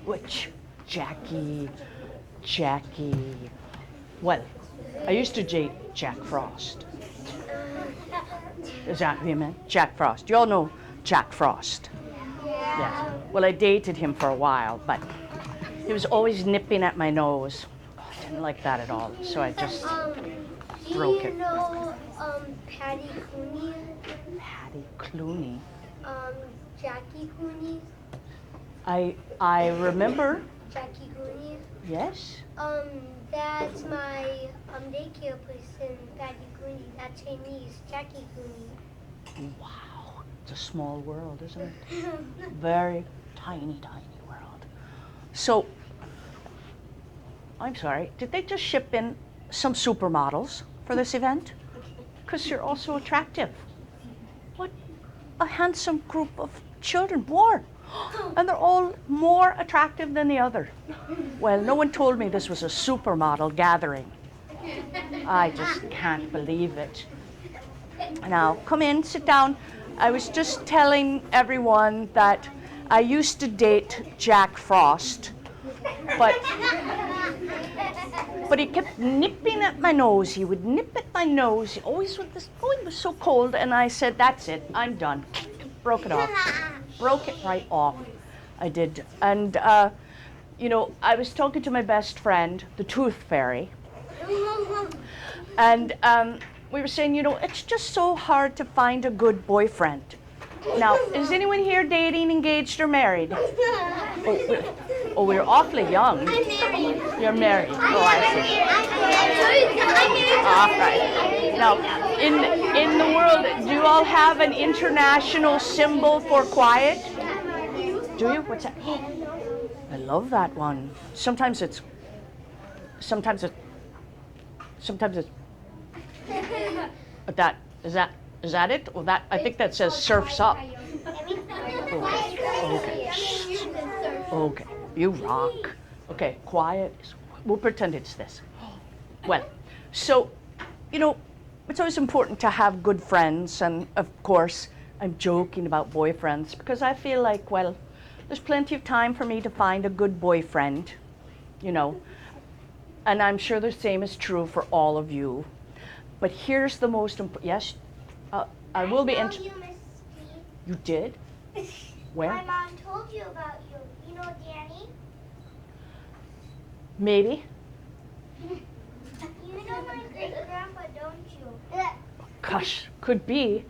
Which? Jackie. Well, I used to date Jack Frost. Is that who you meant? Jack Frost. You all know Jack Frost. Yes. Well, I dated him for a while, but he was always nipping at my nose. Oh, I didn't like that at all, so I just broke it. Do you know Patty Cooney? Patty Clooney. Jackie Cooney? I remember. Jackie Cooney? Yes. That's my daycare person, Patty Cooney. That's her niece, Jackie Cooney. Wow, it's a small world, isn't it? Very tiny, tiny world. So, I'm sorry, did they just ship in some supermodels for this event? Because you're also attractive. What a handsome group of children, more. And they're all more attractive than the other. Well, no one told me this was a supermodel gathering. I just can't believe it. Now, come in, sit down. I was just telling everyone that I used to date Jack Frost, but he kept nipping at my nose. He would nip at my nose, always with this, oh, it was so cold, and I said, that's it, I'm done. Broke it off. Broke it right off. I did. And, you know, I was talking to my best friend, the Tooth Fairy, and we were saying, you know, it's just so hard to find a good boyfriend. Now, is anyone here dating, engaged, or married? Oh, we're awfully young. I'm married. You're married. Oh, I see. All right. Now, in the world, do you all have an international symbol for quiet? Do you? What's that? I love that one. Sometimes it's. That is that it? Well, that I think that says surfs up. Okay. Okay. You rock. Okay. Quiet. We'll pretend it's this. Well, so, you know, it's always important to have good friends, and of course, I'm joking about boyfriends because I feel like, well, there's plenty of time for me to find a good boyfriend, you know, and I'm sure the same is true for all of you. But here's the most important. Yes, I will be. You, Miss P. You did? Where? My mom told you about you. You know Danny? Maybe. You know my great grandpa, don't you? Gosh, could be.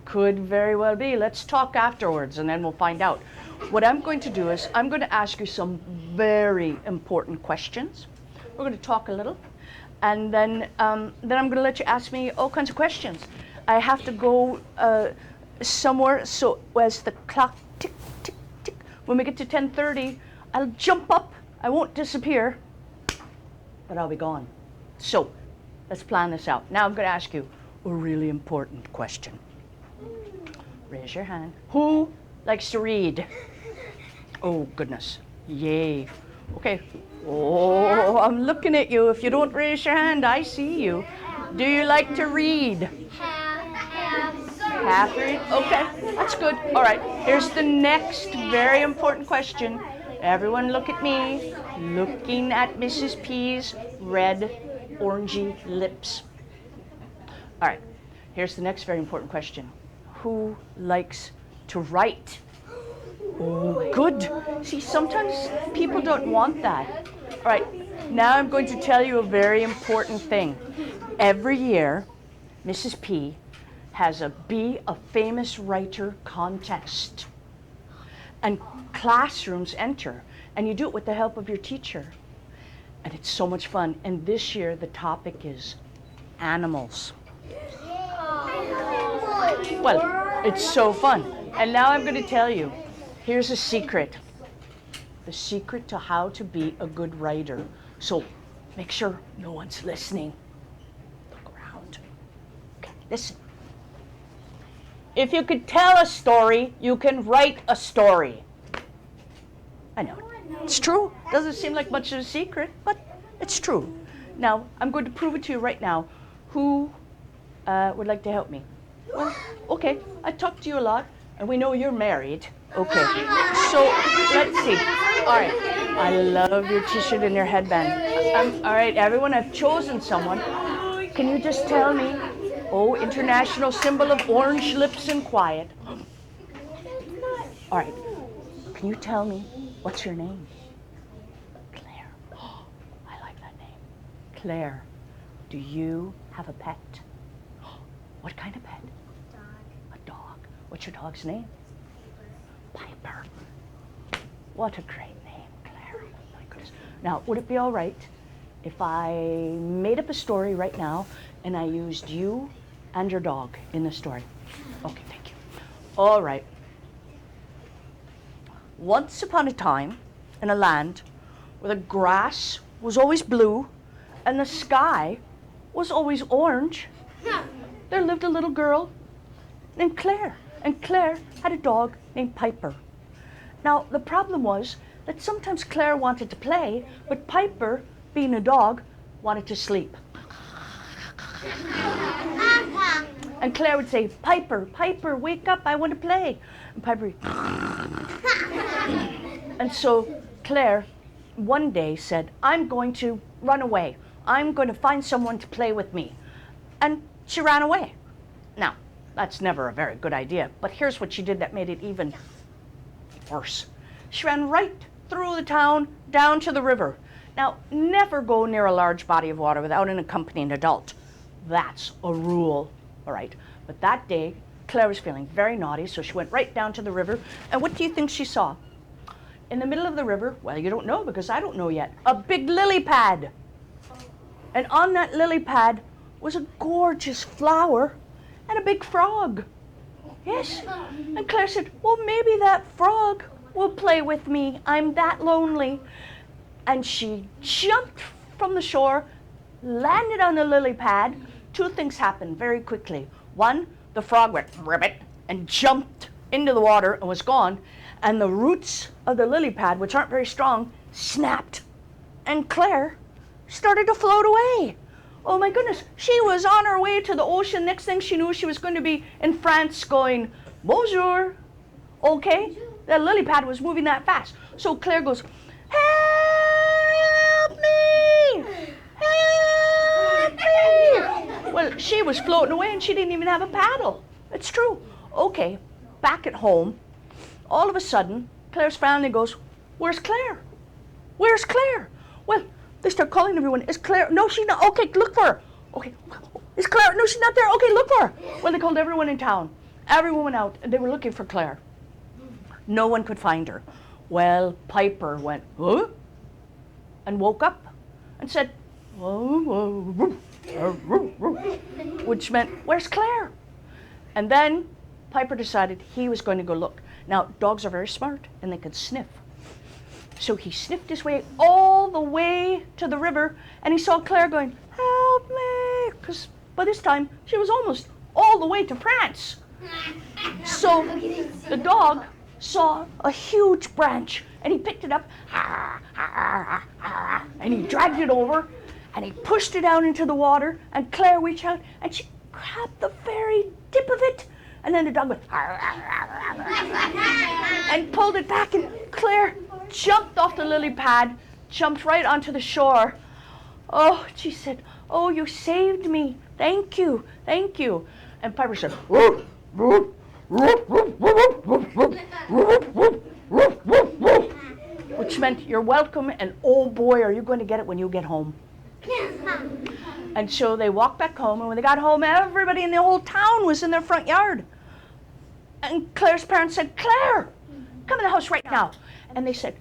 Could very well be. Let's talk afterwards and then we'll find out. What I'm going to do is I'm going to ask you some very important questions. We're going to talk a little, and then I'm going to let you ask me all kinds of questions. I have to go somewhere, so as the clock tick, tick, tick, when we get to 10:30, I'll jump up. I won't disappear, but I'll be gone. So let's plan this out. Now I'm going to ask you a really important question. Raise your hand. Who likes to read? Oh, goodness. Yay. Okay. Oh, I'm looking at you. If you don't raise your hand, I see you. Do you like to read? Half read? Okay, that's good. All right, here's the next very important question. Everyone look at me, looking at Mrs. P's red, orangey lips. All right, here's the next very important question. Who likes to write? Oh, good. See, sometimes people don't want that. All right, now I'm going to tell you a very important thing. Every year, Mrs. P has a Be a Famous Writer contest. And classrooms enter, and you do it with the help of your teacher. And it's so much fun. And this year, the topic is animals. Well, it's so fun. And now I'm going to tell you, here's a secret. The secret to how to be a good writer. So make sure no one's listening. Look around. Okay, listen. If you could tell a story, you can write a story. I know. It's true. Doesn't seem like much of a secret, but it's true. Now, I'm going to prove it to you right now. Who would like to help me? Well, okay. I talked to you a lot, and we know you're married. Okay. So, let's see. All right. I love your t-shirt and your headband. All right, everyone, I've chosen someone. Can you just tell me? Oh, international symbol of orange lips and quiet. All right. Can you tell me what's your name? Claire. Oh, I like that name. Claire, do you have a pet? What kind of pet? Dog. A dog. What's your dog's name? Piper. What a great name, Claire. Oh my goodness. Now, would it be all right if I made up a story right now and I used you and your dog in the story? Okay, thank you. All right. Once upon a time, in a land where the grass was always blue and the sky was always orange, there lived a little girl named Claire. And Claire had a dog named Piper. Now, the problem was that sometimes Claire wanted to play, but Piper, being a dog, wanted to sleep. And Claire would say, Piper, Piper, wake up, I want to play. And Piper would... And so Claire one day said, I'm going to run away. I'm going to find someone to play with me. And she ran away. Now, that's never a very good idea, but here's what she did that made it even worse. She ran right through the town down to the river. Now, never go near a large body of water without an accompanying adult. That's a rule, all right? But that day, Claire was feeling very naughty, so she went right down to the river. And what do you think she saw? In the middle of the river, well, you don't know because I don't know yet, a big lily pad. And on that lily pad was a gorgeous flower and a big frog. Yes. And Claire said, well, maybe that frog will play with me. I'm that lonely. And she jumped from the shore, landed on the lily pad. Two things happened very quickly. One, the frog went ribbit and jumped into the water and was gone. And the roots of the lily pad, which aren't very strong, snapped. And Claire started to float away. Oh my goodness, she was on her way to the ocean. Next thing she knew, she was going to be in France going, bonjour. Okay, the lily pad was moving that fast. So Claire goes, help me, help me. Well, she was floating away and she didn't even have a paddle. It's true. Okay, back at home, all of a sudden, Claire's family goes, where's Claire? Where's Claire? Well, they start calling everyone. Is Claire? No, she's not. Okay, look for her. Okay, is Claire? No, she's not there. Okay, look for her. Well, they called everyone in town. Everyone went out, and they were looking for Claire. No one could find her. Well, Piper went, huh? And woke up and said, which meant, where's Claire? And then Piper decided he was going to go look. Now, dogs are very smart, and they could sniff. So he sniffed his way all the way to the river, and he saw Claire going, help me, because by this time, she was almost all the way to France. So the dog saw a huge branch, and he picked it up, and he dragged it over, and he pushed it out into the water, and Claire reached out, and she grabbed the very tip of it, and then the dog went, and pulled it back, and Claire jumped off the lily pad, jumped right onto the shore. Oh, she said, oh, you saved me. Thank you, thank you. And Piper said, which meant you're welcome, and oh boy, are you going to get it when you get home. And so they walked back home, and when they got home, everybody in the whole town was in their front yard. And Claire's parents said, Claire, come in the house right now. And they said,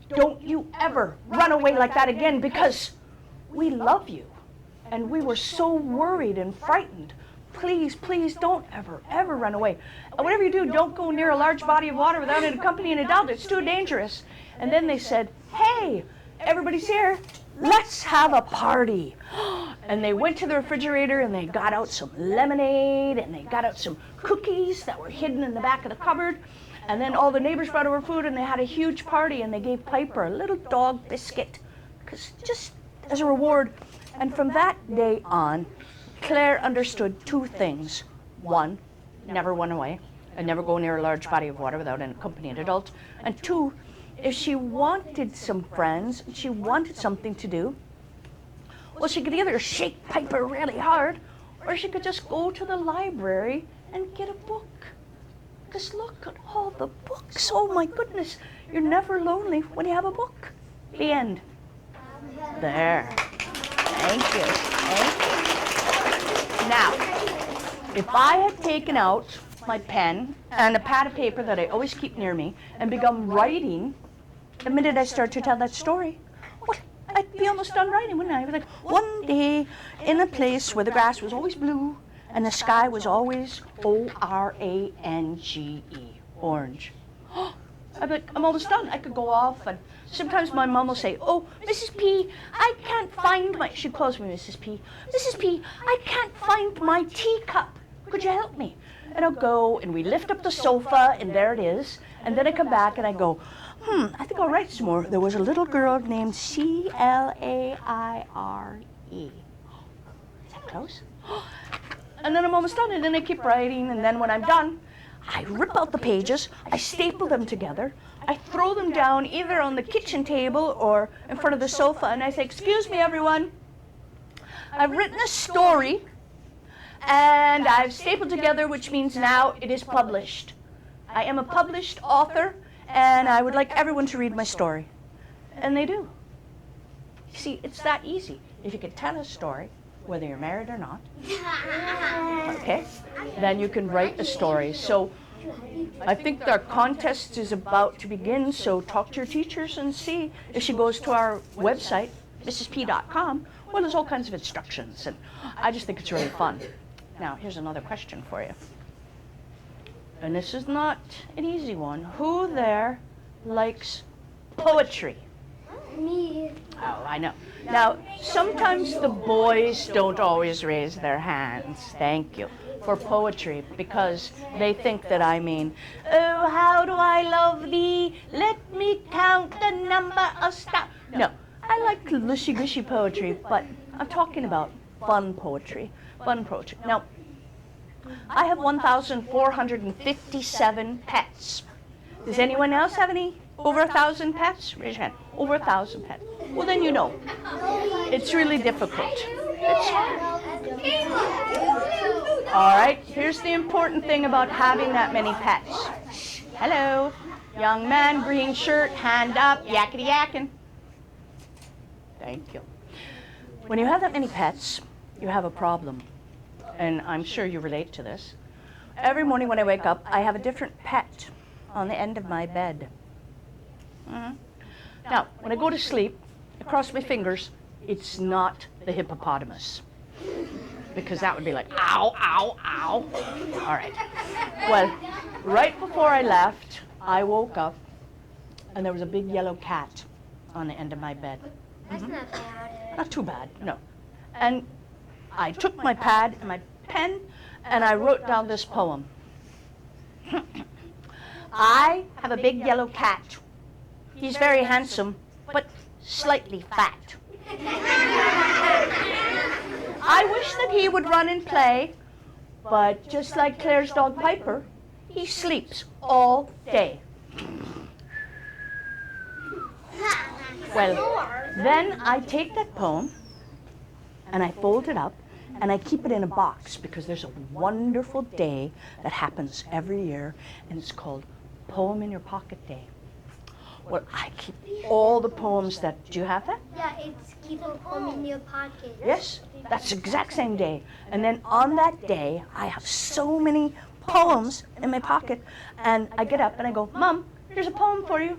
don't you ever run away like that again, because we love you. And we were so worried and frightened. Please, please don't ever run away. And whatever you do, don't go near a large body of water without an accompanying adult. It's too dangerous. And then they said, hey, everybody's here. Let's have a party. And they went to the refrigerator and they got out some lemonade and they got out some cookies that were hidden in the back of the cupboard. And then all the neighbors brought over food and they had a huge party and they gave Piper a little dog biscuit, just as a reward. And from that day on, Claire understood two things. One, never run away and never go near a large body of water without an accompanying adult. And two, if she wanted some friends, she wanted something to do, well, she could either shake Piper really hard, or she could just go to the library and get a book. Because look at all the books. Oh my goodness, you're never lonely when you have a book. The end. There. Thank you. Thank you. Now, if I had taken out my pen and a pad of paper that I always keep near me and begun writing the minute I start to tell that story, well, I'd be almost done writing, wouldn't I? I'd be like, one day in a place where the grass was always blue and the sky was always O-R-A-N-G-E, orange. I'd be like, I'm almost done. I could go off, and sometimes my mom will say, oh, Mrs. P, I can't find my, she calls me Mrs. P. Mrs. P, I can't find my teacup. Could you help me? And I'll go, and we lift up the sofa, and there it is. And then I come back, and I go, I think I'll write some more. There was a little girl named C-L-A-I-R-E. Is that close? And then I'm almost done, and then I keep writing, and then when I'm done, I rip out the pages, I staple them together, I throw them down either on the kitchen table or in front of the sofa, and I say, excuse me, everyone, I've written a story, and I've stapled together, which means now it is published. I am a published author, and I would like everyone to read my story. And they do. You see, it's that easy. If you could tell a story, whether you're married or not, okay, then you can write a story. So I think our contest is about to begin, so talk to your teachers and see. If she goes to our website, mrsp.com, well, there's all kinds of instructions, and I just think it's really fun. Now, here's another question for you. And this is not an easy one. Who there likes poetry? Me. Oh, I know. Now, sometimes the boys don't always raise their hands, thank you, for poetry, because they think that I mean, oh, how do I love thee? Let me count the number of stars. No, I like lushy-gushy poetry, but I'm talking about fun poetry. Fun poetry. Now, I have 1,457 pets. Does anyone else have any over 1,000 pets? Raise your hand. Over 1,000 pets. Well, then you know. It's really difficult. It's hard. All right, here's the important thing about having that many pets. Hello, young man, green shirt, hand up, yakety yakking. Thank you. When you have that many pets, you have a problem. And I'm sure you relate to this. Every morning when I wake up, I have a different pet on the end of my bed. Now, when I go to sleep, I cross my fingers, it's not the hippopotamus. Because that would be like, ow, ow, ow. All right. Well, right before I left, I woke up, and there was a big yellow cat on the end of my bed. That's not bad. Not too bad, no. And I took my pad and my pen, and I wrote down this poem. I have a big yellow cat. He's very handsome, but slightly fat. I wish that he would run and play, but just like Claire's dog Piper, he sleeps all day. Well, then I take that poem, and I fold it up, and I keep it in a box, because there's a wonderful day that happens every year, and it's called Poem in Your Pocket Day. Well, I keep all the poems that, do you have that? Yeah, it's keep a poem in your pocket. Yes, that's the exact same day. And then on that day, I have so many poems in my pocket, and I get up and I go, Mom, here's a poem for you.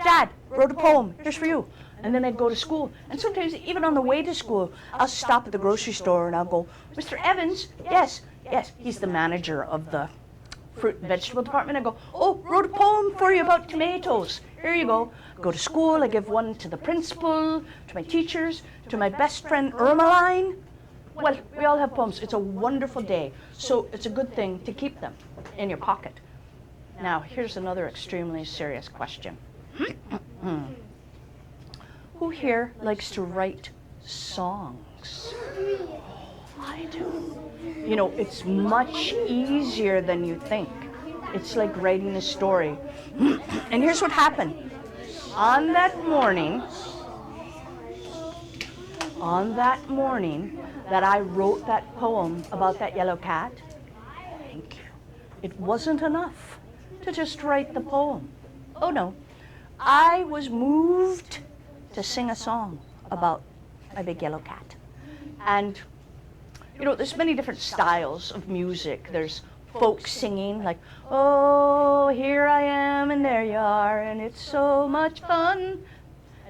Dad wrote a poem, here's for you. And then I'd go to school. And sometimes even on the way to school, I'll stop at the grocery store and I'll go, Mr. Evans, yes, he's the manager of the fruit and vegetable department. I go, oh, wrote a poem for you about tomatoes. Here you go. Go to school, I give one to the principal, to my teachers, to my best friend Ermeline. Well, we all have poems. It's a wonderful day. So it's a good thing to keep them in your pocket. Now, here's another extremely serious question. Who here likes to write songs? I do. You know, it's much easier than you think. It's like writing a story. And here's what happened. on that morning, that I wrote that poem about that yellow cat, thank you, it wasn't enough to just write the poem. Oh no, I was moved to sing a song about my big yellow cat. And you know, there's many different styles of music. There's folk singing, like, oh, here I am and there you are, and it's so much fun.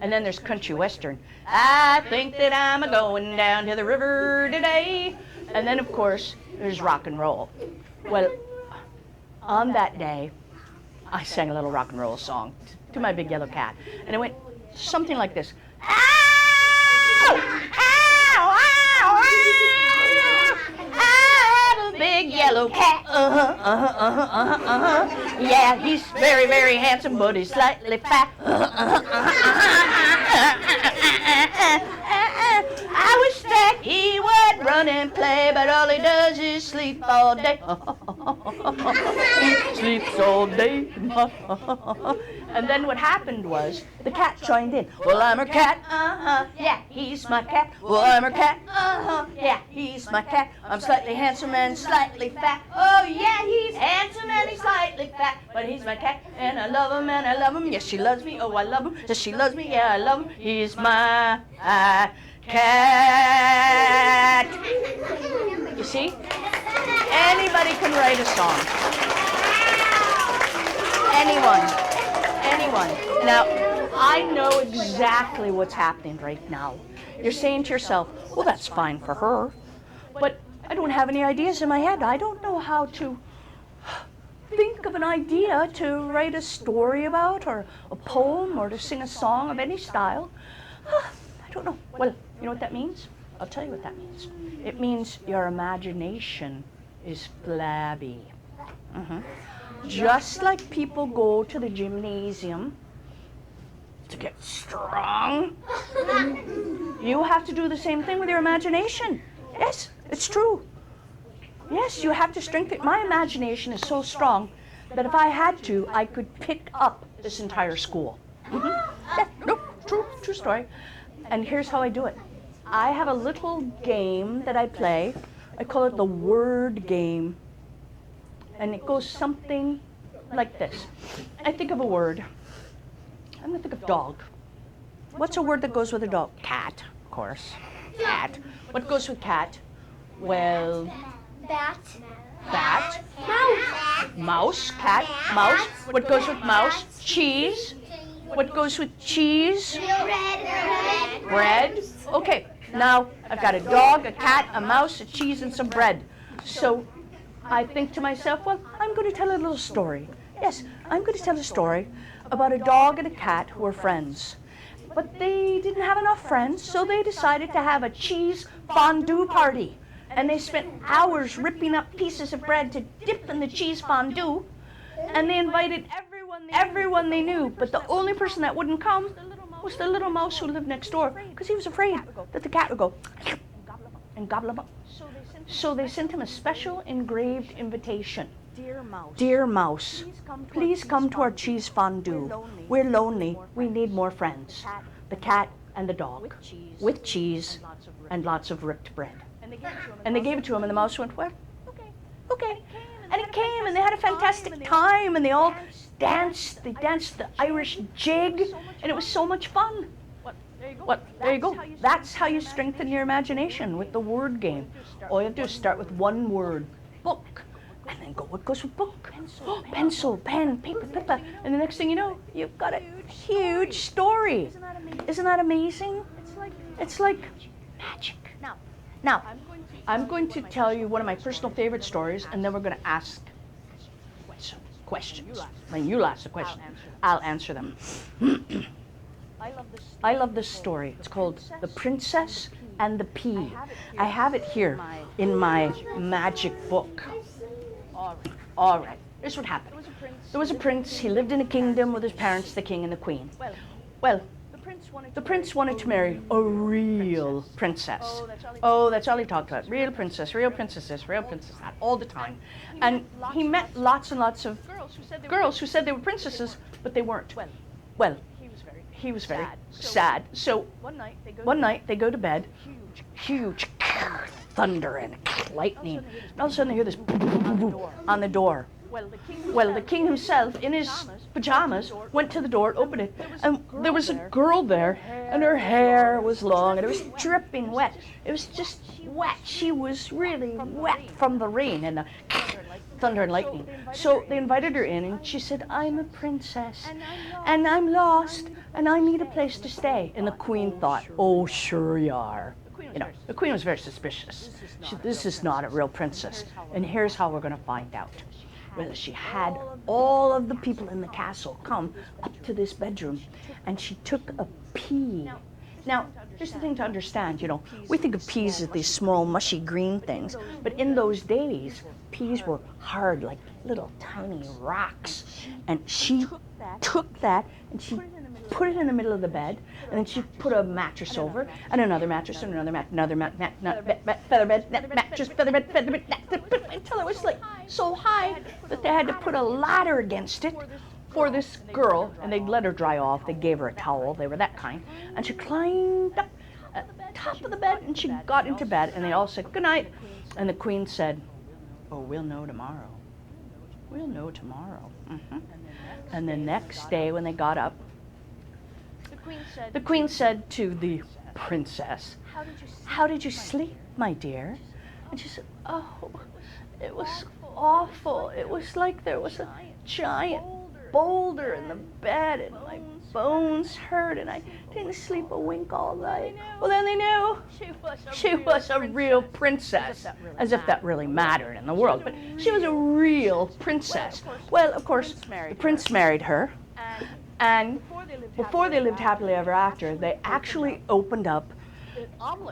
And then there's country western. I think that I'm a-going down to the river today. And then, of course, there's rock and roll. Well, on that day, I sang a little rock and roll song to my big yellow cat. And it went something like this. Ow! Ow! Ow! Ow! I have a big yellow cat. Yeah, he's very, very handsome, but he's slightly fat. I wish that he would run and play, but all he does is sleep all day. He sleeps all day. And then what happened was, the cat joined in. Well, I'm her cat, yeah, he's my cat. Well, I'm her cat, yeah, he's my cat. I'm slightly handsome and slightly fat. Oh, yeah, he's handsome and he's slightly fat, but he's my cat, and I love him, and I love him. Yes, she loves me, oh, I love him. Yes, she loves me, yeah, I love him. He's my cat. You see? Anybody can write a song. Anyone. Now, I know exactly what's happening right now. You're saying to yourself, well, that's fine for her, but I don't have any ideas in my head. I don't know how to think of an idea to write a story about, or a poem, or to sing a song of any style. I don't know. Well, you know what that means? I'll tell you what that means. It means your imagination is flabby. Just like people go to the gymnasium to get strong, you have to do the same thing with your imagination. Yes, it's true. Yes, you have to strengthen. My imagination is so strong that if I had to, I could pick up this entire school. Yeah, no, true story. And here's how I do it. I have a little game that I play. I call it the word game. And it goes something like this. I think of a word. I'm going to think of dog. What's a word that goes with a dog? Cat, of course. Cat. What goes with cat? Well, Bat. Mouse, cat, mouse. What goes with mouse? Cheese. What goes with cheese? Bread. Okay, now I've got a dog, a cat, a mouse, a cheese, and some bread. So I think to myself, well, I'm going to tell a little story. Yes, I'm going to tell a story about a dog and a cat who were friends. But they didn't have enough friends, so they decided to have a cheese fondue party. And they spent hours ripping up pieces of bread to dip in the cheese fondue. And they invited everyone they knew, but the only person that wouldn't come was the little mouse who lived next door, because he was afraid that the cat would go and gobble him up. So they sent him a special engraved invitation. Dear mouse, please come to our cheese fondue. We're lonely. We need more friends. The cat and the dog, with cheese and lots of ripped bread. And they gave it to him, and the mouse went, well, okay. And it came, and they had a fantastic time, and they all danced. They danced the Irish jig, and it was so much fun. Well, there you go. That's how you strengthen your imagination, with the word game. All you have to do is start with one word, book, and then go, what goes with book? Pencil, pen, paper, and the next thing you know, you've got a huge story. Isn't that amazing? It's like magic. Now, I'm going to tell you one of my personal favorite stories, and then we're going to ask some questions. When you'll ask the question, I'll answer them. I love this story. It's called The Princess and the Pea. I have it here in my magic book. All right. Here's what happened. There was a prince. He lived in a kingdom with his parents, the king and the queen. Well, the prince wanted to marry a real princess. Oh, that's all he talked about. Real princess this, real princess that, all the time. And he met lots and lots of girls who said they were princesses, but they weren't. Well, he was very sad. So one night they go to bed, huge thunder and lightning. And all of a sudden they hear this on the door. Well, the king himself, in his pajamas, went to the door, opened it, and there was a girl there, and her hair was long, and it was dripping wet. It was just wet. She was really wet from the rain and the thunder and lightning. So they invited her in, and she said, "I'm a princess, and I'm lost, and I need a place to stay." And the queen thought, "Oh, sure you are." You know, the queen was very suspicious. This is not a real princess, and here's how we're going to find out. Well, she had all of the people in the castle come up to this bedroom, and she took a pea. Now, here's the thing to understand, you know, we think of peas as these small, mushy green things, but in those days, peas were hard, like little tiny rocks. And she took that, and she put it in the middle of the bed, and then she put a mattress over, and another mattress, and another feather bed, mattress, feather bed, until it was like so high that they had to put a ladder against it for this girl, and they'd let her dry off. They gave her a towel. They were that kind, and she climbed up at the top of the bed, and she got into bed, and they all said good night, and the queen said, "Oh, we'll know tomorrow. We'll know tomorrow." And the next day when they got up, the queen said to the princess, "How did you sleep, my dear?" And she said, "Oh, it was awful. It was like there was a giant boulder in the bed, and my bones hurt, and I didn't sleep a wink all night." Well, then they knew she was a real princess, as if that really mattered in the world. But she was a real princess. Well, of course, the prince married her, and before they lived happily ever after, they actually opened up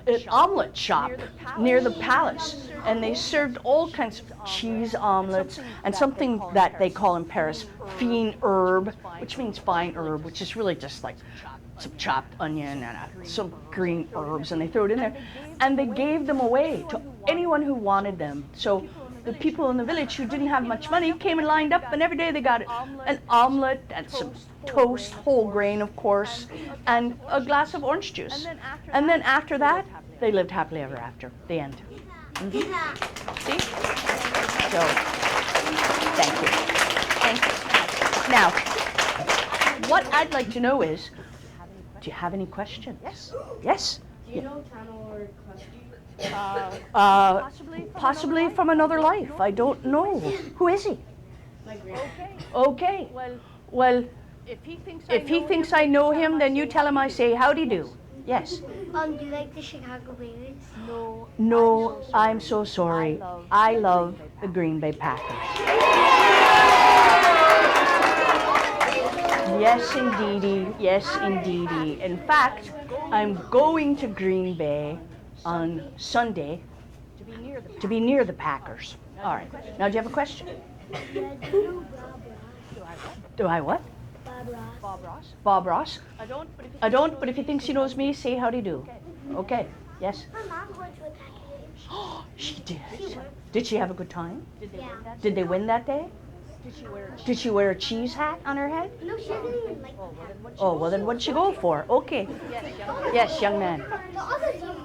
an omelet shop near the palace, and they served all kinds of cheese omelets and something that they call in Paris fine herb, which means fine herb, which is really just like some chopped onion and some green herbs, and they throw it in there, and they gave them away to anyone who wanted them. So the people in the village who didn't have much money came and lined up, and every day they got an omelet and some toast, whole grain of course, and a glass of orange juice. And then after that, they lived happily ever after. The end. See? So, thank you. Thank you. Now, what I'd like to know is, do you have any questions? Yes? Do you know Tamil or Clutch? Possibly from another life. I don't know. Who is he? My grandpa. Okay. Well, if he thinks I know him, then you tell him I say howdy do. Yes. Do you like the Chicago Bears? No, I'm so sorry. I love the Green Bay Packers. Yes, indeedy. Yes, indeedy. In fact, I'm going to Green Bay on Sunday to be near the Packers. All right. Now, do you have a question? Do I what? Bob Ross? I don't, but if he thinks he knows me, say howdy do. Okay. Yes? My mom went to a Packers. She did. Did she have a good time? Yeah. Did they win that day? Did she wear a cheese hat on her head? No, she didn't even like the Packers. Oh, well then what'd she go for? Okay. Yes, young man. The other team.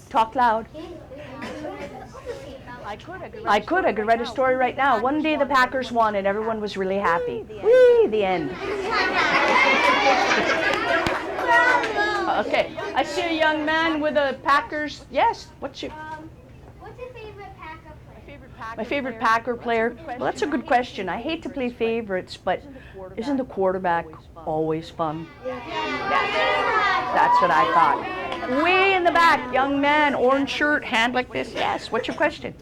Talk loud. I could write a story right now. One day the Packers won and everyone was really happy. Whee, the end. Okay, I see a young man with a Packers. Yes, what's your favorite Packer player? my favorite Packer player? Well, that's a good question. I hate to play favorites, but isn't the quarterback always fun? That's what I thought. Way in the back, young man, orange shirt, hand like this. Yes, what's your question?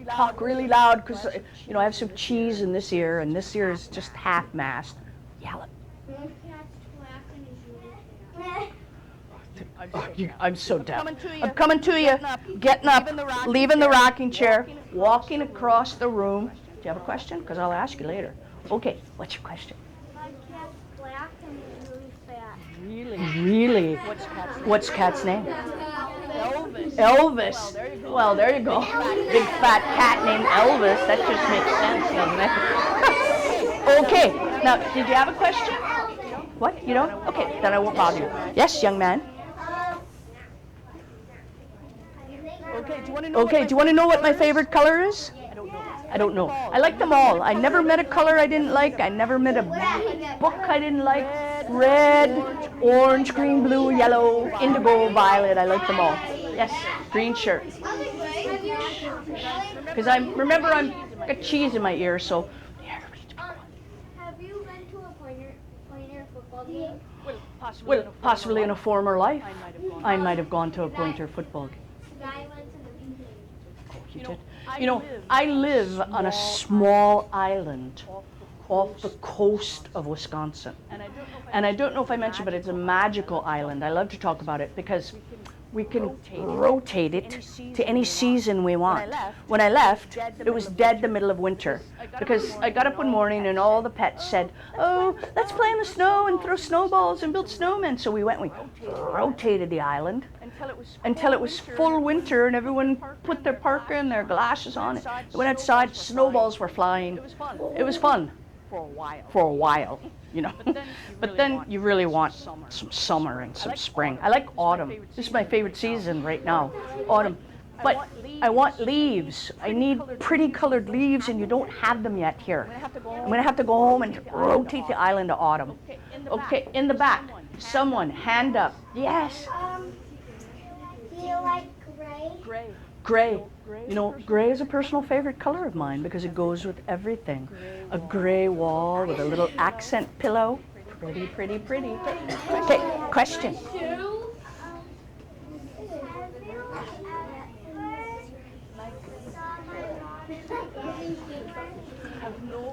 Talk really loud, because I have some cheese in this ear, and this ear is just half-mast. Yell it. I'm so deaf. I'm coming to you. Getting up, leaving the rocking chair, walking across the room. Do you have a question? Because I'll ask you later. Okay, what's your question? My cat's black and he's really fat. Really? What's Cat's name? Elvis. Well, there you go. Big fat cat named Elvis. That just makes sense, doesn't it? Okay. Now, did you have a question? What? You don't? Okay, then I won't bother you. Yes, young man. Okay, do you want to Okay, do you want to know what my favorite color is? I don't know. I like them all. I never met a color I didn't like. I never met a book I didn't like. Red, orange, green, blue, yellow, indigo, violet. I like them all. Yes, green shirt. Because remember I'm got cheese in my ear, so. Have you been to a pointer football game? Well, possibly in a former life, I might have gone to a pointer football game. I went to the beach. You did? You know, I live on a small island off the coast of Wisconsin. And I don't know if I mentioned, but it's a magical island. I love to talk about it because we can rotate it to any season we want. When I left, it was dead the middle of winter because I got up one morning and all the pets said, oh, let's play in the snow and throw snowballs and build snowmen. So we went and we rotated the island until it was full winter and everyone put their parka and their glasses on. It went outside, snowballs were flying. It was fun for a while, you know. But then you really want some summer and some spring. I like autumn. This is my favorite season right now, autumn. But I want leaves. I need pretty colored leaves and you don't have them yet here. I'm going to have to go home and rotate the island to autumn. Okay, in the back. Someone, hand up. Yes. Do you like gray? Gray. You know, gray is a personal favorite color of mine because it goes with everything. A gray wall with a little accent pillow. Pretty, pretty, pretty. Okay, question.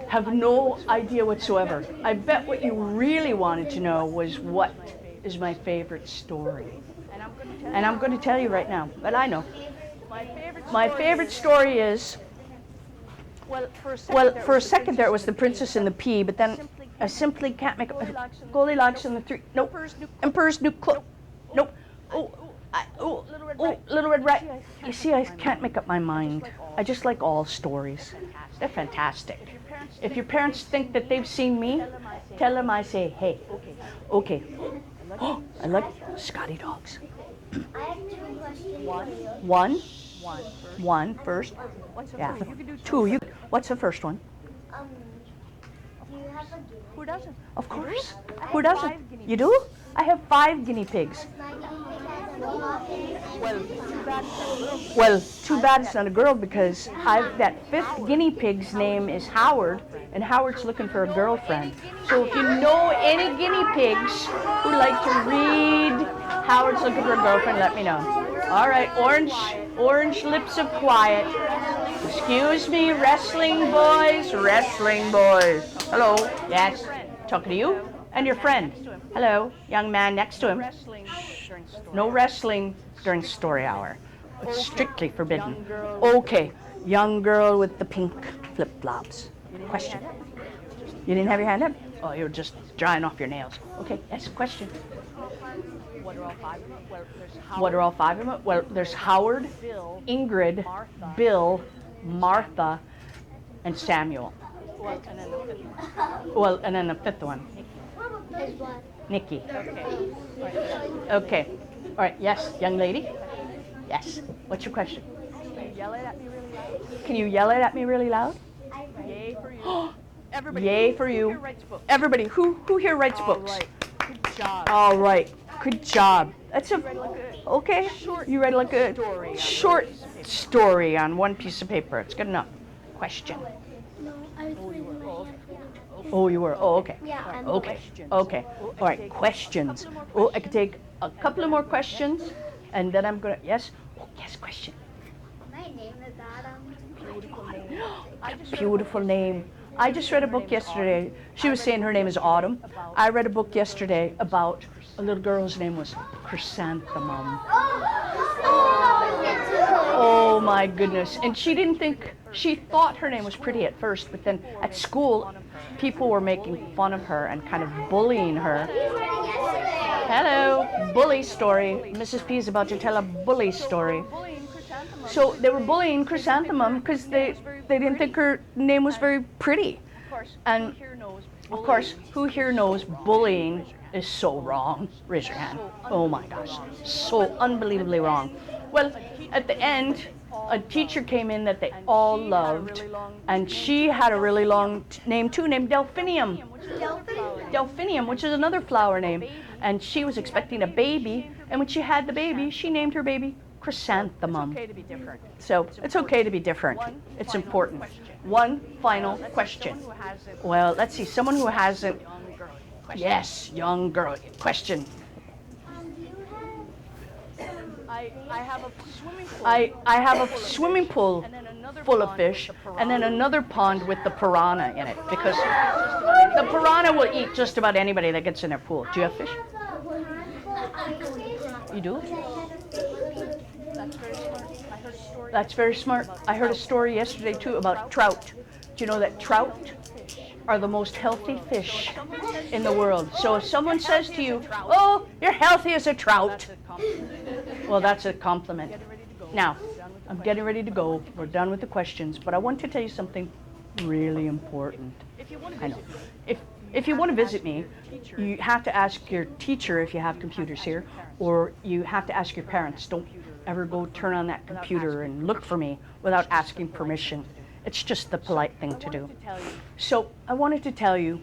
Have no idea whatsoever. I bet what you really wanted to know was what is my favorite story. And I'm going to tell you right now, but I know. My favorite story is, well, for a second there it was The Princess and the Pea, but then I simply can't make Goldilocks and the Three, nope, Emperor's New Clothes, nope, Little Red Riding. You see, I can't make up my mind. I just like all stories. They're fantastic. If your parents think that they've seen me, tell them I say, hey, okay. Oh, I like Scotty dogs. I have two questions. One first. Yeah. Two. What's the first one? Do you have a guinea? Who doesn't? Of course. Who doesn't? You do? I have 5 guinea pigs. My guinea pig has a girl. Well, too bad it's not a girl because that 5th guinea pig's name is Howard, and Howard's looking for a girlfriend. So if you know any guinea pigs who like to read Howard's looking for a girlfriend, let me know. All right, orange lips of quiet. Excuse me, wrestling boys. Hello, yes, talking to you and your friend. Hello, young man next to him. No wrestling during story hour. It's strictly forbidden. Okay, young girl with the pink flip-flops. Question. You didn't have your hand up? Oh, you were just drying off your nails. Okay, yes, question. What are all 5 of them? Well, there's Howard, Ingrid, Bill, Martha, and Samuel. Well, and then the 5th one, Nikki. Okay. All right, yes, young lady? Yes. What's your question? Can you yell it at me really loud? Yay for you. Everybody. Yay for you. Who here writes books? Everybody, who here writes books? Right. Good job. All right. Good job. That's okay. You read like a short story on one piece of paper. It's good enough. Question. No, I was raising my hand. Oh, you were. Oh, okay. Yeah, I'm Okay. Okay. All right. Questions. Oh, I could take a couple of more questions, and then I'm gonna. Yes. Oh, yes. Question. My name is Adam. Beautiful name. I just read a book yesterday. She was saying her name is Autumn. I read a book yesterday about a little girl's name was Chrysanthemum. Oh my goodness. And she thought her name was pretty at first, but then at school, people were making fun of her and kind of bullying her. Hello, bully story. Mrs. P is about to tell a bully story. So they were bullying Chrysanthemum because they didn't think her name was very pretty. And Of course, who here knows bullying is so wrong? Raise your hand. Oh my gosh, so unbelievably wrong. Well, at the end, a teacher came in that they all loved, and she had a really long name too, named Delphinium. Delphinium, which is another flower name. And she was expecting a baby, and when she had the baby, she named her baby Chrysanthemum. It's okay to be different. So it's okay to be different. It's important. One final question. Well, let's see, someone who hasn't. Yes, young girl. Question. Do you I have a swimming pool. I have a swimming pool and then another full of pond fish, with the and then piranha. another pond with the piranha in it, because the piranha will eat just about anybody that gets in their pool. Do you have fish? You do? That's very smart. I heard a story yesterday too about trout. Do you know that trout are the most healthy fish in the world? So if someone says to you, "Oh, you're healthy as a trout," well, that's a compliment. Now, I'm getting ready to go. We're done with the questions, but I want to tell you something really important. I know. If you want to visit me, you have to ask your teacher if you have computers here, or you have to ask your parents. Don't ever go turn on that computer and look for me without asking permission. It's just the polite thing to do. So I wanted to tell you,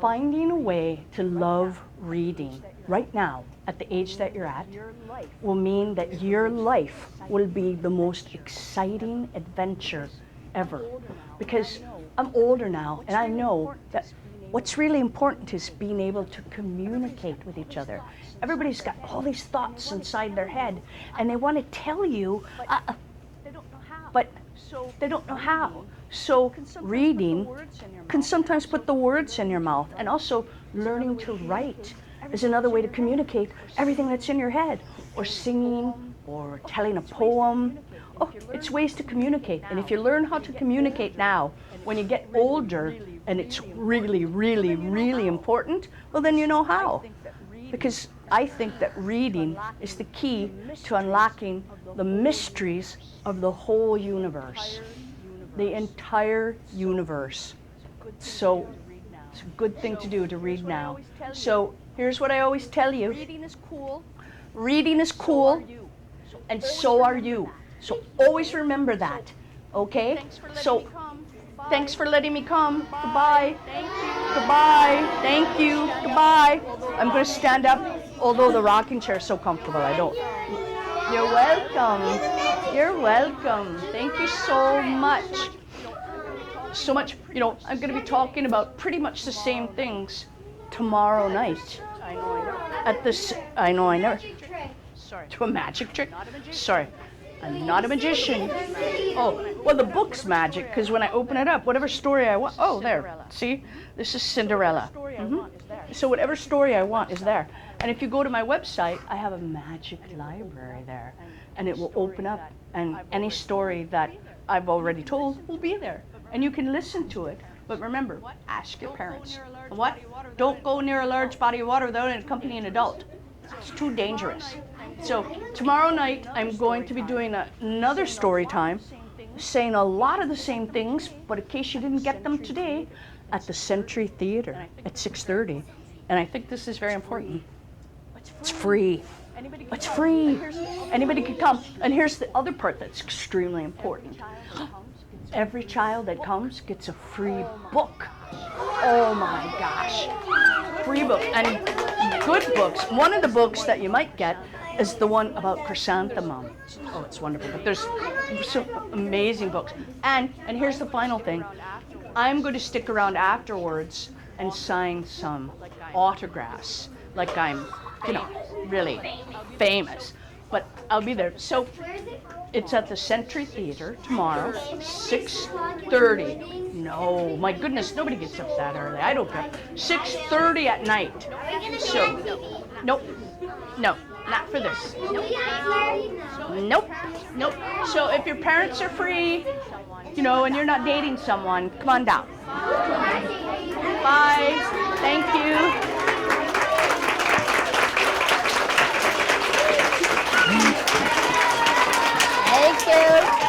finding a way to love reading right now at the age that you're at will mean that your life will be the most exciting adventure ever. Because I'm older now, and I know that what's really important is being able to communicate with each other. Everybody's got all these thoughts inside their head, and they want to tell you, but they don't know how. So reading can sometimes put the words in your mouth, and also learning to write is another way to communicate everything that's in your head, or singing, or telling a poem. Oh, it's ways to communicate. And if you learn how to communicate now, when you get older and it's really, really, really important, well, then you know how. Because I think that reading is the key to unlocking the mysteries of the whole universe, the entire universe. So it's a good thing to do, to read now. So here's what I always tell you. Reading is cool. Reading is cool, and so are you. So always remember that, okay? So thanks for letting me come. Goodbye. Thank you. Goodbye. Thank you. Goodbye. I'm going to stand up, although the rocking chair is so comfortable, I don't. You're welcome. You're welcome. Thank you so much. So much, you know, I'm going to be talking about pretty much the same things tomorrow night. I know. At this, I know, I never. Sorry. To a magic trick? Not a magician. Sorry, I'm not a magician. Oh, well, the book's magic, because when I open it up, whatever story I want, oh, there, see? This is Cinderella. Story I want is there. So whatever story I want is there. And if you go to my website, I have a magic library there, and it will open up, and any story that I've already told will be there, and you can listen to it. But remember, ask your parents. What? Don't go near a large body of water without accompanying an adult. It's too dangerous. So tomorrow night, I'm going to be doing another story time, saying a lot of the same things, but in case you didn't get them today, at the Century Theater at 6:30. And I think this is very important. It's free. It's free. Anybody can come. And here's the other part that's extremely important. Every child that comes gets a free book. Oh my gosh. Free book. And good books. One of the books that you might get is the one about Chrysanthemum. Oh, it's wonderful. But there's some amazing books. And here's the final thing. I'm going to stick around afterwards and sign some autographs, like I'm, you know, really famous. But I'll be there. So it's at the Century Theater tomorrow, 6:30. No, my goodness, nobody gets up that early. I don't care. 6:30 at night. So, nope, no, not for this. Nope, nope. So if your parents are free, you know, and you're not dating someone, come on down. Bye. Thank you. Thank you.